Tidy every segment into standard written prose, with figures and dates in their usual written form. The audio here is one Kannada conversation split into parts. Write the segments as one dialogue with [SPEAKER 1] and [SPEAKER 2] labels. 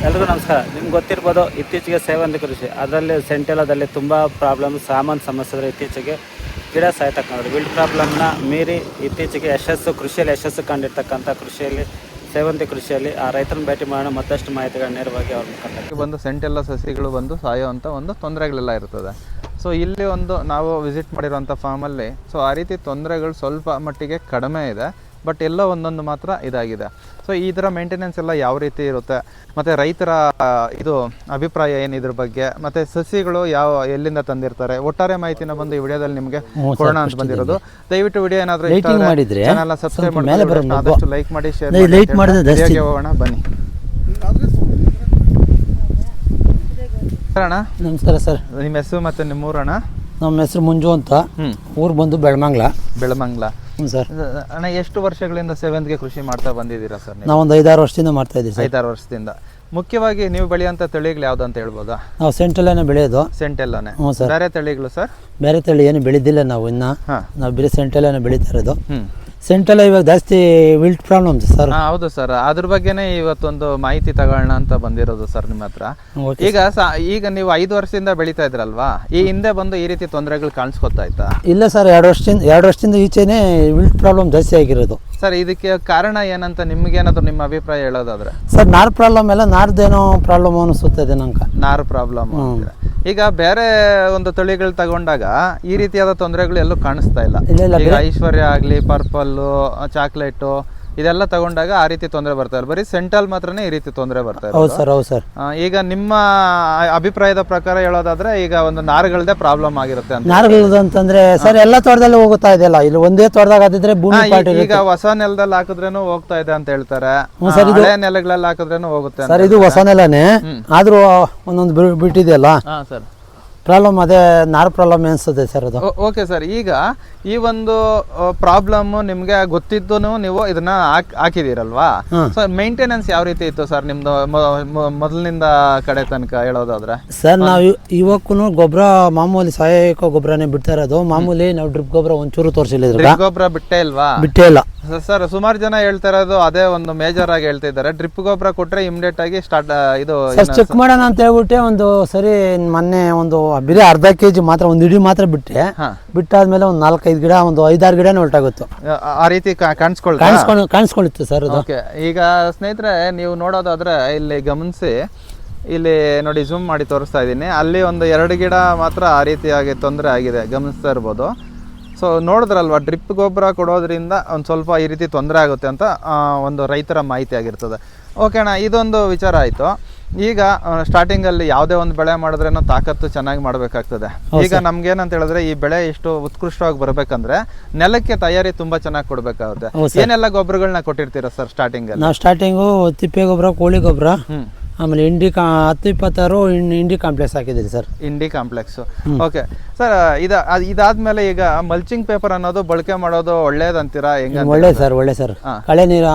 [SPEAKER 1] ಎಲ್ರಿಗೂ ನಮಸ್ಕಾರ. ನಿಮ್ಗೆ ಗೊತ್ತಿರ್ಬೋದು, ಇತ್ತೀಚೆಗೆ ಸೇವಂತಿಗೆ ಕೃಷಿ ಅದರಲ್ಲಿ ಸೆಂಟೆಲದಲ್ಲಿ ತುಂಬ ಪ್ರಾಬ್ಲಮ್ ಸಾಮಾನ್ಯ ಸಮಸ್ಯೆ ಇತ್ತೀಚೆಗೆ ಗಿಡ ಸಾಯ್ತಕ್ಕಂಥ ವಿಲ್ಡ್ ಪ್ರಾಬ್ಲಮ್ನ ಮೀರಿ ಇತ್ತೀಚೆಗೆ ಕೃಷಿಯಲ್ಲಿ ಯಶಸ್ಸು ಕಂಡಿರ್ತಕ್ಕಂಥ ಕೃಷಿಯಲ್ಲಿ ಸೇವಂತಿಗೆ ಕೃಷಿಯಲ್ಲಿ ಆ ರೈತರನ್ನ ಭೇಟಿ ಮಾಡೋಣ, ಮತ್ತಷ್ಟು ಮಾಹಿತಿಗಳನ್ನ ನೇರವಾಗಿ ಅವ್ರನ್ನ ಕಂಡು
[SPEAKER 2] ಬಂದು ಸೆಂಟೆಲ್ಲ ಸಸಿಗಳು ಬಂದು ಸಾಯೋವಂಥ ಒಂದು ತೊಂದರೆಗಳೆಲ್ಲ ಇರ್ತದೆ. ಸೊ ಇಲ್ಲಿ ಒಂದು ನಾವು ವಿಸಿಟ್ ಮಾಡಿರೋಂಥ ಫಾರ್ಮಲ್ಲಿ ಸೊ ಆ ರೀತಿ ತೊಂದರೆಗಳು ಸ್ವಲ್ಪ ಮಟ್ಟಿಗೆ ಕಡಿಮೆ ಇದೆ, ಬಟ್ ಎಲ್ಲೋ ಒಂದೊಂದು ಮಾತ್ರ ಇದಾಗಿದೆ. ಸೊ ಇದರ ಮೇಂಟೆನೆನ್ಸ್ ಎಲ್ಲ ಯಾವ ರೀತಿ ಇರುತ್ತೆ, ಮತ್ತು ರೈತರ ಇದು ಅಭಿಪ್ರಾಯ ಏನು ಇದ್ರ ಬಗ್ಗೆ, ಮತ್ತು ಸಸಿಗಳು ಎಲ್ಲಿಂದ ತಂದಿರ್ತಾರೆ, ಒಟ್ಟಾರೆ ಮಾಹಿತಿನ ಬಂದು ಈ ವಿಡಿಯೋದಲ್ಲಿ ನಿಮಗೆ ಕೊಡೋಣ ಅಂತ ಬಂದಿರೋದು. ದಯವಿಟ್ಟು ವಿಡಿಯೋ ಏನಾದರೂ ಚಾನಲ್ ಸಬ್ಸ್ಕ್ರೈಬ್ ಮಾಡಿ, ಆದಷ್ಟು ಲೈಕ್ ಮಾಡಿ, ಶೇರ್ ಮಾಡಿ. ಹೋಗೋಣ ಬನ್ನಿ. ಅಣ್ಣ
[SPEAKER 3] ನಮಸ್ಕಾರ ಸರ್.
[SPEAKER 2] ನಿಮ್ಮ ಹೆಸರು ಮತ್ತು ನಿಮ್ಮ ಊರಣ್ಣ?
[SPEAKER 3] ನಮ್ಮ ಹೆಸರು ಮಂಜು ಅಂತ, ಊರು ಬಂದು ಬೆಳಮಂಗ್ಲ. ಹ್ಞೂ ಸರ್.
[SPEAKER 2] ಅಣ್ಣ ಎಷ್ಟು ವರ್ಷಗಳಿಂದ ಸೇವಂತಿಗೆ ಕೃಷಿ ಮಾಡ್ತಾ ಬಂದಿದ್ದೀರಾ ಸರ್?
[SPEAKER 3] ನಾವು ಒಂದು 5-6 ವರ್ಷದಿಂದ ಮಾಡ್ತಾ ಇದ್ದೀವಿ ಸರ್.
[SPEAKER 2] 5-6 ವರ್ಷದಿಂದ. ಮುಖ್ಯವಾಗಿ ನೀವು ಬೆಳೆಯುವಂಥ ತಳಿಗಳು ಯಾವ್ದು ಅಂತ ಹೇಳ್ಬೋದಾ?
[SPEAKER 3] ನಾವು ಸೆಂಟೆಲ್ಲನೇ ಬೆಳೆಯೋದು.
[SPEAKER 2] ಸೆಂಟೆಲ್ಲನೇ?
[SPEAKER 3] ಹ್ಞೂ ಸರ್.
[SPEAKER 2] ಬೇರೆ ತಳಿಗಳು ಸರ್?
[SPEAKER 3] ಬೇರೆ ತಳಿ ಏನು ಬೆಳೆದಿಲ್ಲ ನಾವು ಇನ್ನು. ನಾವು ಬೇರೆ ಸೆಂಟೆಲ್ಲನೇ ಬೆಳೀತಾ ಇರೋದು. ಸೆಂಟೆಲ್ಲ ಇವಾಗ ಜಾಸ್ತಿ ವಿಲ್ಟ್ ಪ್ರಾಬ್ಲಮ್ ಸರ್.
[SPEAKER 2] ಹೌದು ಸರ್, ಅದ್ರ ಬಗ್ಗೆನೇ ಇವತ್ತೊಂದು ಮಾಹಿತಿ ತಗೊಳ್ಳೋಣ ಅಂತ ಬಂದಿರೋದು ಸರ್ ನಿಮ್ಮ ಹತ್ರ. ಈಗ ನೀವು 5 ವರ್ಷದಿಂದ ಬೆಳೀತಾ ಇದ್ರಲ್ವಾ, ಈ ಹಿಂದೆ ಬಂದು ಈ ರೀತಿ ತೊಂದರೆಗಳು ಕಾಣಿಸ್ಕೊತಾ ಇತ್ತಾ?
[SPEAKER 3] ಇಲ್ಲ ಸರ್, 2 ವರ್ಷದಿಂದ ಈಚೆನೆ ವಿಲ್ಟ್ ಪ್ರಾಬ್ಲಮ್ ಜಾಸ್ತಿ ಆಗಿರೋದು
[SPEAKER 2] ಸರ್. ಇದಕ್ಕೆ ಕಾರಣ ಏನಂತ ನಿಮ್ಗೇನಾದ್ರು ನಿಮ್ಮ ಅಭಿಪ್ರಾಯ ಹೇಳೋದಾದ್ರೆ?
[SPEAKER 3] ಸರ್, ನಾರು ಪ್ರಾಬ್ಲಮ್ ಎಲ್ಲ ನಾರ್ದೇನೋ ಪ್ರಾಬ್ಲಮ್ ಅನಿಸುತ್ತದೆ ನಂಗೆ.
[SPEAKER 2] ನಾರು ಪ್ರಾಬ್ಲಮ್. ಈಗ ಬೇರೆ ಒಂದು ತಳಿಗಳು ತಗೊಂಡಾಗ ಈ ರೀತಿಯಾದ ತೊಂದರೆಗಳು ಎಲ್ಲೂ ಕಾಣಿಸ್ತಾ ಇಲ್ಲ. ಈಗ ಐಶ್ವರ್ಯ ಆಗ್ಲಿ, ಪರ್ಪಲ್, ಚಾಕ್ಲೇಟು ಇದೆಲ್ಲ ತಗೊಂಡಾಗ ಆ ರೀತಿ ತೊಂದರೆ ಬರ್ತಾ ಇಲ್ಲ. ಬರೀ ಸೆಂಟಲ್ ಮಾತ್ರನೇ ಈ ರೀತಿ ತೊಂದರೆ ಬರ್ತಾ ಇದೆ.
[SPEAKER 3] ಹೌದು ಸರ್, ಹೌದು ಸರ್.
[SPEAKER 2] ಈಗ ನಿಮ್ಮ ಅಭಿಪ್ರಾಯದ ಪ್ರಕಾರ ಹೇಳೋದಾದ್ರೆ ಈಗ ಒಂದು ನಾರುಗಳದೇ ಪ್ರಾಬ್ಲಮ್ ಆಗಿರುತ್ತೆ ಅಂತ.
[SPEAKER 3] ನಾರುಗಳದ್ದು ಅಂತಂದ್ರೆ ಸರ್ ಎಲ್ಲ ತೋಟದಲ್ಲಿ ಹೋಗ್ತಾ ಇದೆಯಲ್ಲ, ಇಲ್ಲಿ ಒಂದೇ ತೋಟದಾಗ ಹಾಕಿದ್ರೆ ಭೂಮಿ
[SPEAKER 2] ಈಗ ಹೊಸ ನೆಲದಲ್ಲಿ ಹಾಕಿದ್ರೇನು ಹೋಗ್ತಾ ಇದೆ ಅಂತ ಹೇಳ್ತಾರೆ, ಹಳೆ ನೆಲಗಳಲ್ಲಿ ಹಾಕಿದ್ರೇನು ಹೋಗುತ್ತೆ
[SPEAKER 3] ಸರ್. ಇದು ಹೊಸ ನೆಲನೇ ಆದ್ರೂ ಒಂದೊಂದು ಬಿಟ್ಟಿದೆಯಲ್ಲ
[SPEAKER 2] ಸರ್,
[SPEAKER 3] ಪ್ರಾಬ್ಲಮ್ ಅದೇ ನಾರು ಪ್ರಾಬ್ಲಮ್ ಅನ್ಸುತ್ತೆ ಸರ್ ಅದು.
[SPEAKER 2] Okay sir. ಈಗ ಈ ಒಂದು ಪ್ರಾಬ್ಲಮ್ ನಿಮ್ಗೆ ಗೊತ್ತಿದ್ದು ನೀವು ಇದನ್ನ ಹಾಕಿದೀರಲ್ವಾ, ಸೊ ಮೇಂಟೆನೆನ್ಸ್ ಯಾವ ರೀತಿ ಇತ್ತು ಸರ್ ನಿಮ್ದು ಮೊದಲಿನಿಂದ ಕಡೆ ತನಕ ಹೇಳೋದಾದ್ರೆ?
[SPEAKER 3] ಸರ್, ನಾವು ಇವಕ್ಕೂ ಗೊಬ್ಬರ ಮಾಮೂಲಿ ಸಾವಯವ ಗೊಬ್ಬರನೇ ಬಿಡ್ತಾ ಇರೋದು. ಮಾಮೂಲಿ ನಾವು ಡ್ರಿಪ್ ಗೊಬ್ಬರ ಒಂಚೂರು ತೋರಿಸಿಲ್ಲ.
[SPEAKER 2] ಗೊಬ್ಬರ ಬಿಟ್ಟೇ ಇಲ್ವಾ?
[SPEAKER 3] ಬಿಟ್ಟೇ ಇಲ್ಲ
[SPEAKER 2] ಸರ್. ಸುಮಾರು ಜನ ಹೇಳ್ತಾ ಇರೋದು ಅದೇ ಒಂದು ಮೇಜರ್ ಆಗಿ ಹೇಳ್ತಾ ಇದ್ದಾರೆ, ಡ್ರಿಪ್ ಗೊಬ್ಬರ ಕೊಟ್ರೆ ಇಮಿಡಿಯೇಟ್ ಆಗಿ ಸ್ಟಾರ್ಟ್ ಇದು
[SPEAKER 3] ಚೆಕ್ ಮಾಡೋಣ ಅಂತ ಹೇಳ್ಬಿಟ್ಟೆ ಒಂದು ಸರಿ ಮೊನ್ನೆ ಒಂದು ಬರೀ ಅರ್ಧ kg ಮಾತ್ರ ಒಂದು ಇಡೀ ಮಾತ್ರ ಬಿಟ್ಟಾದ್ಮೇಲೆ ಒಂದು 4-5 ಗಿಡ, ಒಂದು 5-6 ಗಿಡನೇ ಹೊರಟಾಗುತ್ತೆ.
[SPEAKER 2] ಆ ರೀತಿ
[SPEAKER 3] ಕಾಣಿಸ್ಕೊಂಡಿತ್ತು ಸರ್ ಅದು.
[SPEAKER 2] ಓಕೆ. ಈಗ ಸ್ನೇಹಿತರೆ, ನೀವು ನೋಡೋದಾದ್ರೆ ಇಲ್ಲಿ ಗಮನಿಸಿ, ಇಲ್ಲಿ ನೋಡಿ ಝೂಮ್ ಮಾಡಿ ತೋರಿಸ್ತಾ ಇದ್ದೀನಿ, ಅಲ್ಲಿ ಒಂದು 2 ಗಿಡ ಮಾತ್ರ ಆ ರೀತಿಯಾಗಿ ತೊಂದರೆ ಆಗಿದೆ, ಗಮನಿಸ್ತಾ ಇರ್ಬೋದು. ಸೊ ನೋಡಿದ್ರಲ್ವ, ಡ್ರಿಪ್ ಗೊಬ್ಬರ ಕೊಡೋದ್ರಿಂದ ಒಂದು ಸ್ವಲ್ಪ ಈ ರೀತಿ ತೊಂದರೆ ಆಗುತ್ತೆ ಅಂತ ಒಂದು ರೈತರ ಮಾಹಿತಿ ಆಗಿರ್ತದೆ. ಓಕೆ ಅಣ್ಣ, ಇದೊಂದು ವಿಚಾರ ಆಯಿತು. ಈಗ ಸ್ಟಾರ್ಟಿಂಗಲ್ಲಿ ಯಾವುದೇ ಒಂದು ಬೆಳೆ ಮಾಡಿದ್ರೇನೋ ತಾಕತ್ತು ಚೆನ್ನಾಗಿ ಮಾಡಬೇಕಾಗ್ತದೆ. ಈಗ ನಮ್ಗೇನಂತ ಹೇಳಿದ್ರೆ, ಈ ಬೆಳೆ ಇಷ್ಟು ಉತ್ಕೃಷ್ಟವಾಗಿ ಬರಬೇಕಂದ್ರೆ ನೆಲಕ್ಕೆ ತಯಾರಿ ತುಂಬಾ ಚೆನ್ನಾಗಿ ಕೊಡಬೇಕಾಗುತ್ತೆ. ಏನೆಲ್ಲ ಗೊಬ್ಬರಗಳನ್ನ ಕೊಟ್ಟಿರ್ತೀರಾ ಸರ್ ಸ್ಟಾರ್ಟಿಂಗಲ್ಲಿ?
[SPEAKER 3] ನಾವು ಸ್ಟಾರ್ಟಿಂಗು ತಿಪ್ಪೆ ಗೊಬ್ಬರ, ಕೋಳಿ ಗೊಬ್ಬರ, ಆಮೇಲೆ 10-26 ಇಂಡಿ ಕಾಂಪ್ಲೆಕ್ಸ್ ಹಾಕಿದ್ದೀರಿ ಸರ್.
[SPEAKER 2] ಇಂಡಿ ಕಾಂಪ್ಲೆಕ್ಸ್. Okay sir. ಇದಾದ್ಮೇಲೆ ಈಗ ಮಲ್ಚಿಂಗ್ ಪೇಪರ್ ಅನ್ನೋದು ಬಳಕೆ ಮಾಡೋದು ಒಳ್ಳೇದಂತೀರಾ? ಹೆಂಗ?
[SPEAKER 3] ಒಳ್ಳೆ ಸರ್. ಕಳೆ ನೀರು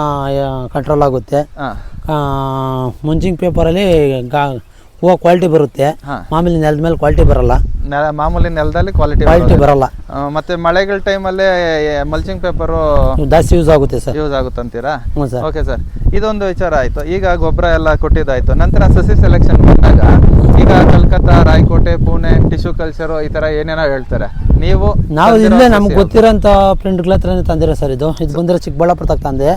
[SPEAKER 3] ಕಂಟ್ರೋಲ್ ಆಗುತ್ತೆ. ಮಲ್ಚಿಂಗ್ ಪೇಪರಲ್ಲಿ ಹೂವು ಕ್ವಾಲಿಟಿ ಬರುತ್ತೆ. ಮಾಮೂಲಿ ನೆಲದ ಮೇಲೆ ಕ್ವಾಲಿಟಿ ಬರಲ್ಲ.
[SPEAKER 2] ಮಾಮೂಲಿ ನೆಲದಲ್ಲಿ ಕ್ವಾಲಿಟಿ
[SPEAKER 3] ಬರಲ್ಲ.
[SPEAKER 2] ಮತ್ತೆ ಮಳೆಗಳ ಟೈಮಲ್ಲಿ ಮಲ್ಚಿಂಗ್ ಪೇಪರ್
[SPEAKER 3] ಜಾಸ್ತಿ ಯೂಸ್ ಆಗುತ್ತೆ ಸರ್.
[SPEAKER 2] ಯೂಸ್ ಆಗುತ್ತೆ ಅಂತೀರಾ? Okay sir. ಇದೊಂದು ವಿಚಾರ ಆಯ್ತು. ಈಗ ಗೊಬ್ಬರ ಎಲ್ಲ ಕೊಟ್ಟಿದ್ದಾಯ್ತು. ನಂತರ ಸಸಿ ಸೆಲೆಕ್ಷನ್ ಬಂದಾಗ ಈಗ ಕಲ್ಕತ್ತಾ, ರಾಯಕೋಟೆ, ಪುಣೆ, ಟಿಶ್ಯೂ ಕಲ್ಚರ್ ಈ ತರ ಏನೇನೋ ಹೇಳ್ತಾರೆ. ನಾವು
[SPEAKER 3] ಇಲ್ಲೇ ನಮ್ಗೆ ಗೊತ್ತಿರೋಂಥ ಫ್ರೆಂಡ್ಗಳ ಹತ್ರನೇ ತಂದಿರೋ ಸರ್. ಇದು ಬಂದ್ರೆ ಚಿಕ್ಕಬಳ್ಳಾಪುರ ತಕ್ಕ ತಂದೆ.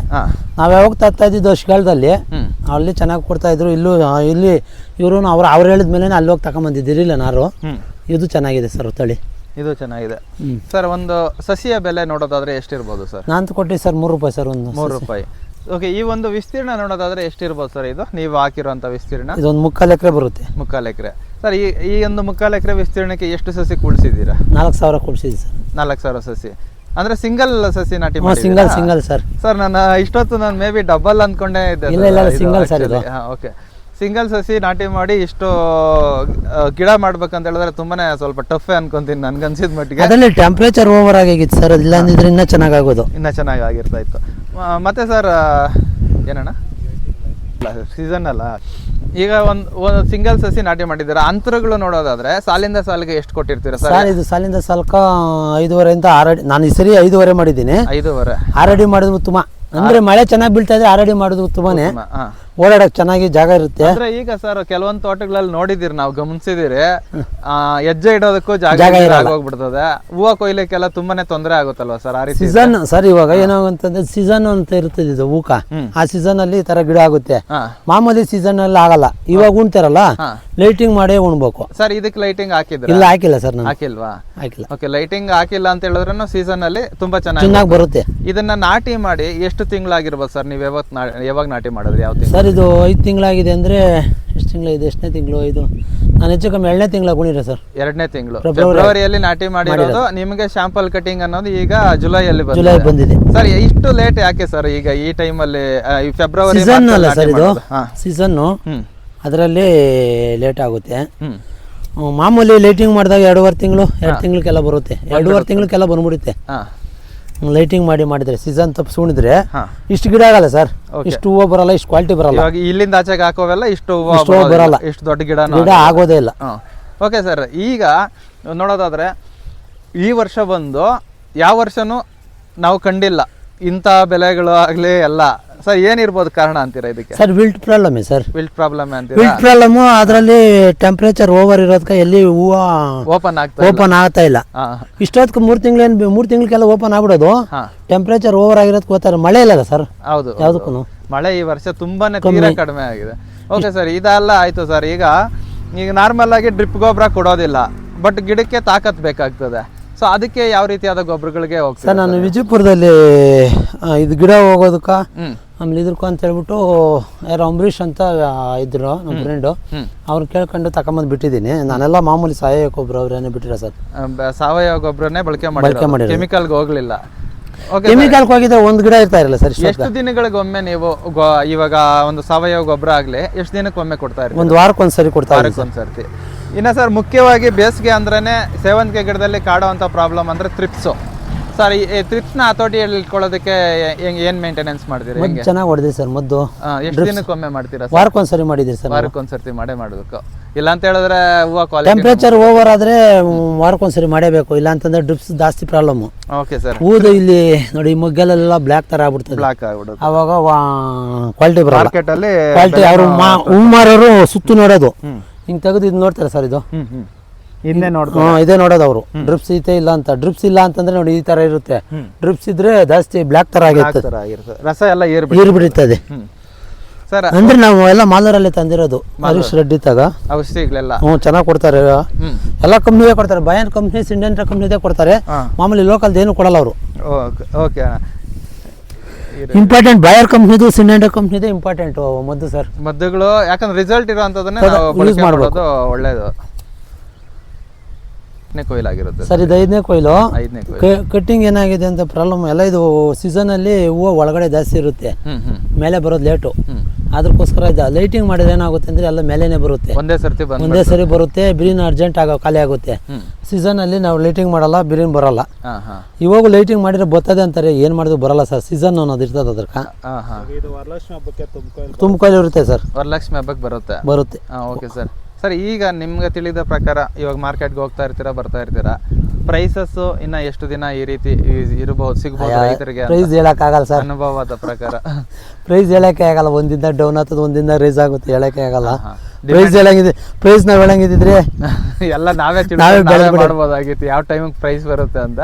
[SPEAKER 3] ನಾವ್ ಯಾವಾಗ ತಗ್ತಾ ಇದ್ದಿದ್ದು ಶಿಗಾಲದಲ್ಲಿ, ಅಲ್ಲಿ ಚೆನ್ನಾಗಿ ಕೊಡ್ತಾ ಇದ್ರು. ಇಲ್ಲಿ ಇವರು ಅವ್ರು ಹೇಳಿದ್ಮೇಲೆ ಅಲ್ಲಿ ಹೋಗಿ ತಗೊಂಬಂದಿದ್ದೀರಿಲ್ಲ ನಾರು. ಇದು ಚೆನ್ನಾಗಿದೆ ಸರ್ ತಳಿ.
[SPEAKER 2] ಇದು ಚೆನ್ನಾಗಿದೆ ಸರ್. ಒಂದು ಸಸಿಯ ಬೆಲೆ ನೋಡೋದಾದ್ರೆ ಎಷ್ಟಿರ್ಬೋದು ಸರ್?
[SPEAKER 3] ನಾನು ಕೊಟ್ಟಿ ಸರ್ 3 ರೂಪಾಯಿ ಸರ್. ಒಂದು
[SPEAKER 2] 3 ರೂಪಾಯಿ. ಓಕೆ. ಈ ಒಂದು ವಿಸ್ತೀರ್ಣ ನೋಡೋದಾದ್ರೆ ಎಷ್ಟಿರ್ಬೋದು ಸರ್? ಇದು ನೀವು ಹಾಕಿರುವಂತ ವಿಸ್ತೀರ್ಣ
[SPEAKER 3] ಇದೊಂದು 3/4 ಎಕರೆ ಬರುತ್ತೆ.
[SPEAKER 2] 3/4 ಎಕರೆ ಸರ್. ಈ ಒಂದು 3/4 ಎಕರೆ ವಿಸ್ತೀರ್ಣಕ್ಕೆ ಎಷ್ಟು ಸಸಿ ಕೂಡಿಸಿದ್ದೀರಾ?
[SPEAKER 3] 4,000 ಕೂಡಿಸಿದ್ವಿ ಸರ್.
[SPEAKER 2] 4,000 ಸಸಿ ಅಂದ್ರೆ ಸಿಂಗಲ್ ಸಸಿ ನಾಟಿ ಮಾಡಿ?
[SPEAKER 3] Single sir.
[SPEAKER 2] ಸರ್, ನಾನು ಇಷ್ಟೊತ್ತು ನಾನು ಮೇ ಬಿ ಡಬಲ್ ಅಂದ್ಕೊಂಡೆ ಇದ್ದೆ.
[SPEAKER 3] ಇಲ್ಲ, ಸಿಂಗಲ್ ಸರ್.
[SPEAKER 2] ಓಕೆ. ಸಿಂಗಲ್ ಸಸಿ ನಾಟಿ ಮಾಡಿ ಇಷ್ಟು ಗಿಡ ಮಾಡ್ಬೇಕಂತ ಹೇಳಿದ್ರೆ ತುಂಬಾನೇ ಸ್ವಲ್ಪ ಟಫ್ ಅನ್ಕೊಂತೀನಿ ನನ್ಗನ್ಸಿದ ಮಟ್ಟಿಗೆ.
[SPEAKER 3] ಅದರಲ್ಲಿ ಟೆಂಪರೇಚರ್ ಓವರ್ ಆಗಿತ್ತು ಸರ್. ಇಲ್ಲ ಅಂದಿದ್ರೆ ಇನ್ನೂ ಚೆನ್ನಾಗಾಗೋದು.
[SPEAKER 2] ಇನ್ನೂ ಚೆನ್ನಾಗಿ ಆಗಿರ್ತಾ ಇತ್ತು. ಮತ್ತೆ ಸರ್ ಏನಣ್ಣ, ಸೀಸನ್ ಅಲ್ಲ, ಈಗ ಒಂದು ಸಿಂಗಲ್ ಸಸಿ ನಾಟಿ ಮಾಡಿದ್ದೀರಾ. ಅಂತರಗಳು ನೋಡೋದಾದ್ರೆ ಸಾಲಿಂದ ಸಾಲಿಗೆ ಎಷ್ಟು ಕೊಟ್ಟಿರ್ತೀರಾ ಸರ್?
[SPEAKER 3] ಇದು ಸಾಲಿಂದ ಸಾಲಕ್ಕ 5.5 ಇಂದ 6 ಅಡಿ. ನಾನು ಈ ಸರಿ 5.5 ಮಾಡಿದ್ದೀನಿ.
[SPEAKER 2] 5.5
[SPEAKER 3] 6 ಅಡಿ ಮಾಡಿದ್ರು ಉತ್ತಮ. ಅಂದ್ರೆ ಮಳೆ ಚೆನ್ನಾಗಿ ಬೀಳ್ತಾ ಇದ್ರೆ 6 ಅಡಿ ಮಾಡಿದ್ರು ಉತ್ತಮನೇ. ಓಡಾಡಕ್ ಚೆನ್ನಾಗಿ ಜಾಗ ಇರುತ್ತೆ.
[SPEAKER 2] ಅಂದ್ರೆ ಈಗ ಸರ್ ಕೆಲವೊಂದು ತೋಟಗಳಲ್ಲಿ ನೋಡಿದಿರಿ, ನಾವು ಗಮನಿಸಿದಿರಿ, ಹೆಜ್ಜೆ ಇಡೋದಕ್ಕೂ ಜಾಗ ಹೋಗ್ಬಿಡ್ತದೆ. ಹೂವು ಕೊಯ್ಲಿಕ್ಕೆಲ್ಲ ತುಂಬಾನೇ ತೊಂದರೆ ಆಗುತ್ತಲ್ವಾ ಸರ್ ಆ ರೀತಿ?
[SPEAKER 3] ಸೀಸನ್ ಸರ್ ಇವಾಗ ಏನಾಗಂತಂದ್ರೆ ಸೀಸನ್ ಅಂತ ಇರ್ತದೆ ಇದು ಹೂಕ, ಆ ಸೀಸನ್ ಅಲ್ಲಿ ಈ ತರ ಗಿಡ ಆಗುತ್ತೆ. ಮಾಮೂಲಿ ಸೀಸನ್ ಅಲ್ಲಿ ಆಗಲ್ಲ. ಇವಾಗ ಉಣ್ತಾರಲ್ಲ ಲೈಟಿಂಗ್ ಮಾಡೇ ಉಣ್ಬೇಕು
[SPEAKER 2] ಸರ್. ಇದಕ್ಕೆ ಲೈಟಿಂಗ್ ಹಾಕಿದ್ರೆ?
[SPEAKER 3] ಇಲ್ಲ ಹಾಕಿಲ್ಲ ಸರ್, ನಾನು
[SPEAKER 2] ಹಾಕಿಲ್ವಾ?
[SPEAKER 3] ಹಾಕಿಲ್ಲ.
[SPEAKER 2] ಓಕೆ, ಲೈಟಿಂಗ್ ಹಾಕಿಲ್ಲ ಅಂತ ಹೇಳಿದ್ರು ಸೀಸನ್ ಅಲ್ಲಿ ತುಂಬಾ ಚೆನ್ನಾಗಿ
[SPEAKER 3] ಬರುತ್ತೆ.
[SPEAKER 2] ಇದನ್ನ ನಾಟಿ ಮಾಡಿ ಎಷ್ಟು ತಿಂಗಳಾಗಿರ್ಬೋದು ಸರ್? ನೀವು ಯಾವಾಗ ನಾಟಿ ಮಾಡಿದ್ರಿ? ಯಾವ ತಿಂಗಳು
[SPEAKER 3] ಸರ್? ಇದು 5 ತಿಂಗಳಾಗಿದೆ. ಅಂದ್ರೆ ಎಷ್ಟು ತಿಂಗಳು? ಎಷ್ಟನೇ ತಿಂಗಳು ಇದು? ನಾನು ಹೆಚ್ಚು ಕಮ್ಮಿ 2ನೇ ತಿಂಗಳ ಗುಣಿರ ಸರ್.
[SPEAKER 2] 2ನೇ ತಿಂಗಳು ಫೆಬ್ರವರಿಯಲ್ಲಿ ನಾಟಿ ಮಾಡಿರೋದು. ನಿಮಗೆ ಶಾಂಪಲ್ ಕಟಿಂಗ್ ಅನ್ನೋದು ಈಗ ಜುಲೈಯಲ್ಲಿ
[SPEAKER 3] ಬಂದಿದೆ
[SPEAKER 2] ಸರ್. ಇಷ್ಟು ಲೇಟ್ ಯಾಕೆ ಸರ್? ಈಗ ಈ ಟೈಮ್ ಅಲ್ಲಿ ಫೆಬ್ರವರಿ
[SPEAKER 3] ಸೀಸನ್ ಅಲ್ಲ ಸರ್ ಇದು, ಸೀಸನ್ನು ಅದರಲ್ಲಿ ಲೇಟ್ ಆಗುತ್ತೆ. ಮಾಮೂಲಿ ಲೈಟಿಂಗ್ ಮಾಡಿದಾಗ 2.5 ತಿಂಗಳು 2 ತಿಂಗಳಕ್ಕೆಲ್ಲ ಬರುತ್ತೆ. 2.5 ತಿಂಗಳಕ್ಕೆಲ್ಲ ಬಂದ್ಬಿಡುತ್ತೆ ಲೈಟಿಂಗ್ ಮಾಡಿದ್ರೆ. ಸೀಸನ್ ತಪ್ಪಿಸ್ಕೊಂಡಿದ್ರೆ ಇಷ್ಟು ಗಿಡ ಆಗಲ್ಲ ಸರ್, ಇಷ್ಟು ಹೂವು ಬರಲ್ಲ, ಇಷ್ಟು ಕ್ವಾಲಿಟಿ ಬರಲ್ಲ.
[SPEAKER 2] ಇಲ್ಲಿಂದ ಆಚೆಗೆ ಹಾಕೋವೆಲ್ಲ ಇಷ್ಟು
[SPEAKER 3] ಬರಲ್ಲ,
[SPEAKER 2] ಇಷ್ಟು ದೊಡ್ಡ ಗಿಡ
[SPEAKER 3] ಆಗೋದೇ ಇಲ್ಲ.
[SPEAKER 2] ಓಕೆ ಸರ್, ಈಗ ನೋಡೋದಾದ್ರೆ ಈ ವರ್ಷ ಬಂದು ಯಾವ ವರ್ಷನೂ ನಾವು ಕಂಡಿಲ್ಲ ಇಂಥ ಬೆಲೆಗಳು ಆಗ್ಲಿ ಎಲ್ಲ. ಸರ್ ಏನಿರ್ಬೋದು ಕಾರಣ ಅಂತೀರಾ ಇದಕ್ಕೆ?
[SPEAKER 3] Sir wilt problem sir.
[SPEAKER 2] Wilt problem ಅಂತೀರಾ?
[SPEAKER 3] ವಿಲ್ಟ್ ಪ್ರಾಬ್ಲಮ್, ಅದರಲ್ಲಿ ಟೆಂಪರೇಚರ್ ಓವರ್ ಇರೋದಕ್ಕೆ ಎಲ್ಲಿ ಹೂವು ಓಪನ್ ಆಗ್ತಾ ಇಲ್ಲ. ಇಷ್ಟೊತ್ತಿಗೆ 3 ತಿಂಗಳಿಗೆಲ್ಲ ಓಪನ್ ಆಗ್ಬಿಡೋದು. ಟೆಂಪರೇಚರ್ ಓವರ್ ಆಗಿರೋದಕ್ಕೆ ಗೊತ್ತಾರೆ, ಮಳೆ ಇಲ್ಲ ಸರ್.
[SPEAKER 2] ಹೌದು,
[SPEAKER 3] ಯಾವುದಕ್ಕೂ
[SPEAKER 2] ಮಳೆ ಈ ವರ್ಷ ತುಂಬಾನೇ ತೀರಾ ಕಡಿಮೆ ಆಗಿದೆ. ಓಕೆ ಸರ್, ಇದೆಲ್ಲ ಆಯ್ತು ಸರ್. ಈಗ ನಾರ್ಮಲ್ ಆಗಿ ಡ್ರಿಪ್ ಗೊಬ್ಬರ ಕೊಡೋದಿಲ್ಲ, ಬಟ್ ಗಿಡಕ್ಕೆ ತಾಕತ್ ಬೇಕಾಗ್ತದೆ. ಸೊ ಅದಕ್ಕೆ ಯಾವ ರೀತಿಯಾದ ಗೊಬ್ಬರಗಳಿಗೆ ಹೋಗ್ತದೆ
[SPEAKER 3] ಸರ್? ನಾನು ವಿಜಯಪುರದಲ್ಲಿ ಇದು ಗಿಡ ಹೋಗೋದಕ್ಕ ಆಮೇಲೆ ಇದ್ರಕ್ಕೂ ಅಂತ ಹೇಳ್ಬಿಟ್ಟು ಯಾರೋ ಅಂಬರೀಷ್ ಅಂತ ಇದ್ರು ನಮ್ಮ ಫ್ರೆಂಡು, ಅವ್ರು ಕೇಳ್ಕೊಂಡು ತಗೊಂಬಂದು ಬಿಟ್ಟಿದ್ದೀನಿ. ನಾನೆಲ್ಲ ಮಾಮೂಲಿ ಸಾವಯವ ಗೊಬ್ಬರ ಅವ್ರೇನೇ ಬಿಟ್ಟಿರ ಸರ್.
[SPEAKER 2] ಸಾವಯವ ಗೊಬ್ಬರನೇ ಬಳಕೆ ಮಾಡಿ, ಕೆಮಿಕಲ್ಗೆ ಹೋಗ್ಲಿಲ್ಲ.
[SPEAKER 3] ಕೆಮಿಕಲ್ ಹೋಗಿದ್ರೆ ಒಂದು ಗಿಡ ಇರ್ತಾ ಇರಲ್ಲ ಸರ್.
[SPEAKER 2] ಎಷ್ಟು ದಿನಗಳಿಗೊಮ್ಮೆ ನೀವು ಇವಾಗ ಒಂದು ಸಾವಯವ ಗೊಬ್ಬರ ಆಗ್ಲಿ ಎಷ್ಟು ದಿನಕ್ಕೊಮ್ಮೆ ಕೊಡ್ತಾ ಇರ್ತೀರಿ?
[SPEAKER 3] ಒಂದು ವಾರಕ್ಕೊಂದ್ಸರಿ ಕೊಡ್ತಾ
[SPEAKER 2] ವಾರಕ್ಕೊಂದ್ಸರ್ತಿ. ಇನ್ನು ಸರ್ ಮುಖ್ಯವಾಗಿ ಬೇಸಿಗೆ ಅಂದ್ರೇನೆ ಸೇವಂತಿಗೆ ಗಿಡದಲ್ಲಿ ಕಾಡುವಂಥ ಪ್ರಾಬ್ಲಮ್ ಅಂದ್ರೆ ಥ್ರಿಪ್ಸು. ಸರ್ ಈ ಥ್ರಿಪ್ಸ್ನ ಹತೋಟಿಯಲ್ಲಿ ಇಟ್ಕೊಳ್ಳೋದಕ್ಕೆ ಏನ್ ಮೇಂಟೆನೆನ್ಸ್ ಮಾಡ್ತೀರಿ?
[SPEAKER 3] ಚೆನ್ನಾಗಿ ಹೊಡೆದಿರಿ ಸರ್ ಮದ್ದು.
[SPEAKER 2] ಎಷ್ಟು ದಿನಕ್ಕೊಮ್ಮೆ ಮಾಡ್ತೀರಾ?
[SPEAKER 3] ವಾರಕ್ಕೊಂದ್ಸರಿ ಮಾಡಿದಿರಿ ಸರ್.
[SPEAKER 2] ವಾರಕ್ಕೊಂದ್ಸರ್ತಿ ಮಾಡಬೇಕು. ಇಲ್ಲ ಅಂತ ಹೇಳಿದ್ರೆ ಹೂವು ಕ್ವಾಲಿಟಿ
[SPEAKER 3] ಟೆಂಪರೇಚರ್ ಓವರ್ ಆದ್ರೆ ವಾರಕ್ಕೊಂದ್ಸರಿ ಮಾಡಬೇಕು. ಇಲ್ಲ ಅಂತಂದ್ರೆ ಡ್ರಿಪ್ಸ್ ಜಾಸ್ತಿ ಪ್ರಾಬ್ಲಮ್.
[SPEAKER 2] Okay sir.
[SPEAKER 3] ಹೂದು ಇಲ್ಲಿ ನೋಡಿ ಮೊಗ್ಗಲೆಲ್ಲ ಬ್ಲಾಕ್ ತರ ಆಗ್ಬಿಡ್ತದೆ.
[SPEAKER 2] ಬ್ಲಾಕ್ ಆಗ್ಬಿಡುತ್ತೆ.
[SPEAKER 3] ಅವಾಗ ಕ್ವಾಲಿಟಿ ಬರಲ್ಲ.
[SPEAKER 2] ಮಾರ್ಕೆಟ್ ಅಲ್ಲಿ
[SPEAKER 3] ಕ್ವಾಲಿಟಿ ಅವರು ಹೂ ಮಾರೋರು ಸುತ್ತು ನೋಡೋದು ಹಿಂಗ್ ತೆಗೆದು ಇದು ನೋಡ್ತಾರೆ ಸರ್. ಇದು ಇದೇ ನೋಡೋದು ಅವರು. ಡ್ರಿಪ್ಸ್ ಐತೆ ಇಲ್ಲ ಅಂತ. ಡ್ರಿಪ್ಸ್ ಇಲ್ಲ ಅಂತಂದ್ರೆ ನೋಡಿ ಈ ತರ ಇರುತ್ತೆ. ಡ್ರಿಪ್ಸ್ ಇದ್ರೆ ಜಾಸ್ತಿ ಬ್ಲಾಕ್ ತರ ಆಗಿರ್ತದೆ,
[SPEAKER 2] ರಸ ಎಲ್ಲ
[SPEAKER 3] ಏರ್ಬಿಡುತ್ತದೆ
[SPEAKER 2] ಸರ್.
[SPEAKER 3] ಅಂದ್ರೆ ನಾವು ಎಲ್ಲ ಮಾಲೂರಲ್ಲಿ ತಂದಿರೋದು ಹರೀಶ್ ರೆಡ್ಡಿ ತಗ
[SPEAKER 2] ಔಷಧಿಗಳೆಲ್ಲ
[SPEAKER 3] ಚೆನ್ನಾಗಿ ಕೊಡ್ತಾರೆ. ಎಲ್ಲ ಕಂಪ್ನಿಗೆ ಕೊಡ್ತಾರೆ. ಬಯಾನ್ ಕಂಪ್ನಿ, ಸಿಂಡೆಂಟ್ರಾ ಕಂಪ್ನಿದೇ ಕೊಡ್ತಾರೆ. ಮಾಮೂಲಿ ಲೋಕಲ್ ಏನು ಕೊಡಲ್ಲ ಅವರು.
[SPEAKER 2] ಓಕೆ.
[SPEAKER 3] ಇಂಪಾರ್ಟೆಂಟ್ ಬಯರ್ ಕಂಪ್ನಿದು, ಸಿಂಡೆಂಟ್ರಾ ಕಂಪ್ನಿದೇ ಇಂಪಾರ್ಟೆಂಟ್ ಮದ್ದು ಸರ್.
[SPEAKER 2] ಮದ್ದುಗಳು ಯಾಕಂದ್ರೆ ರಿಸಲ್ಟ್ ಇರೋಂಥದ್ದನ್ನೇ ಯೂಸ್ ಮಾಡೋದು ಒಳ್ಳೇದು. ಕೊಯ್ಲಾಗಿರುತ್ತೆ
[SPEAKER 3] ಸರ್ ಇದು 5ನೇ ಕೊಯ್ಲು. ಕಟ್ಟಿಂಗ್ ಏನಾಗಿದೆ ಅಂತ ಪ್ರಾಬ್ಲಮ್ ಎಲ್ಲ ಇದು ಸೀಸನ್ ಅಲ್ಲಿ ಹೂವು ಒಳಗಡೆ ಜಾಸ್ತಿ ಇರುತ್ತೆ, ಮೇಲೆ ಬರೋದು ಲೇಟು. ಅದಕ್ಕೋಸ್ಕರ ಲೈಟಿಂಗ್ ಮಾಡಿದ್ರೆ ಏನಾಗುತ್ತೆ ಅಂದ್ರೆ ಎಲ್ಲ ಮೇಲೆನೆ ಬರುತ್ತೆ. ಒಂದೇ ಸರಿ ಬರುತ್ತೆ. ಬಿರಿನ್ ಅರ್ಜೆಂಟ್ ಖಾಲಿ ಆಗುತ್ತೆ. ಸೀಸನ್ ಅಲ್ಲಿ ನಾವು ಲೈಟಿಂಗ್ ಮಾಡಲ್ಲ, ಬಿರಿನ್ ಬರಲ್ಲ. ಇವಾಗ ಲೈಟಿಂಗ್ ಮಾಡಿದ್ರೆ ಬರ್ತದೆ ಅಂತಾರೆ, ಏನ್ ಮಾಡಿದ್ರು ಬರಲ್ಲ ಸರ್. ಸೀಸನ್ ಅನ್ನೋದು ಇರ್ತದೆ ಅದಕ್ಕ. ತುಮಕೊಯ್ಲು ಇರುತ್ತೆ ಸರ್.
[SPEAKER 2] ವರಲಕ್ಷ್ಮಿ ಹಬ್ಬಕ್ಕೆ ಬರುತ್ತೆ. Okay sir. ಸರ್ ಈಗ ನಿಮ್ಗೆ ತಿಳಿದ ಪ್ರಕಾರ ಇವಾಗ ಮಾರ್ಕೆಟ್ಗೆ ಹೋಗ್ತಾ ಇರ್ತೀರಾ, ಬರ್ತಾ ಇರ್ತೀರಾ, ಪ್ರೈಸಸ್ ಇನ್ನ ಎಷ್ಟು ದಿನ ಈ ರೀತಿ ಇರಬಹುದು, ಸಿಗಬಹುದು ರೈತರಿಗೆ?
[SPEAKER 3] ಪ್ರೈಸ್ ಹೇಳಕ್ ಆಗಲ್ಲ ಸರ್.
[SPEAKER 2] ಅನುಭವದ ಪ್ರಕಾರ
[SPEAKER 3] ಪ್ರೈಸ್ ಹೇಳಕ್ಕೆ ಆಗಲ್ಲ. ಒಂದಿಂದ ಡೌನ್ ಆಗ್ತದೆ, ಒಂದಿಂದ ರೈಸ್ ಆಗುತ್ತೆ, ಹೇಳಕ್ಕೆ ಆಗಲ್ಲ. ಪ್ರೈಸ್ ಹೇಳಂಗಿದೆ, ಪ್ರೈಸ್ ನಾವ್ ಹೇಳಂಗಿದ್ರೆ
[SPEAKER 2] ಎಲ್ಲ ನಾವೇ ಮಾಡ್ಬೋದಾಗಿತ್ತು ಯಾವ ಟೈಮಿಗೆ ಪ್ರೈಸ್ ಬರುತ್ತೆ ಅಂತ.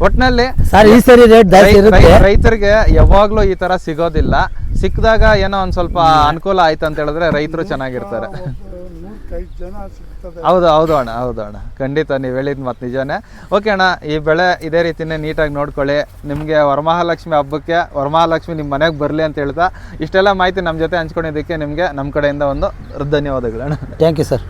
[SPEAKER 2] ಒಟ್ನಲ್ಲಿ
[SPEAKER 3] ಸರ್ ಈ ಸರಿ ರೇಟ್ ಜಾಸ್ತಿ ಇರುತ್ತೆ.
[SPEAKER 2] ರೈತರಿಗೆ ಯಾವಾಗ್ಲೂ ಈ ತರ ಸಿಗೋದಿಲ್ಲ. ಸಿಕ್ಕಿದಾಗ ಏನೋ ಒಂದ್ ಸ್ವಲ್ಪ ಅನುಕೂಲ ಆಯ್ತು ಅಂತ ಹೇಳಿದ್ರೆ ರೈತರು ಚೆನ್ನಾಗಿರ್ತಾರೆ. ಹೌದು ಅಣ್ಣ, ಖಂಡಿತ ನೀವು ಹೇಳಿದ್ ಮತ್ತೆ ನಿಜಾನೇ. ಓಕೆ ಅಣ್ಣ, ಈ ಬೆಳೆ ಇದೇ ರೀತಿನೇ ನೀಟಾಗಿ ನೋಡ್ಕೊಳ್ಳಿ. ನಿಮಗೆ ವರಮಹಾಲಕ್ಷ್ಮಿ ಹಬ್ಬಕ್ಕೆ ವರಮಹಾಲಕ್ಷ್ಮಿ ನಿಮ್ಮ ಮನೆಗೆ ಬರಲಿ ಅಂತ ಹೇಳ್ತಾ ಇಷ್ಟೆಲ್ಲ ಮಾಹಿತಿ ನಮ್ಮ ಜೊತೆ ಹಂಚ್ಕೊಂಡಿದ್ದಕ್ಕೆ ನಿಮಗೆ ನಮ್ಮ ಕಡೆಯಿಂದ ಒಂದು ಧನ್ಯವಾದಗಳು ಅಣ್ಣ.
[SPEAKER 3] Thank you sir.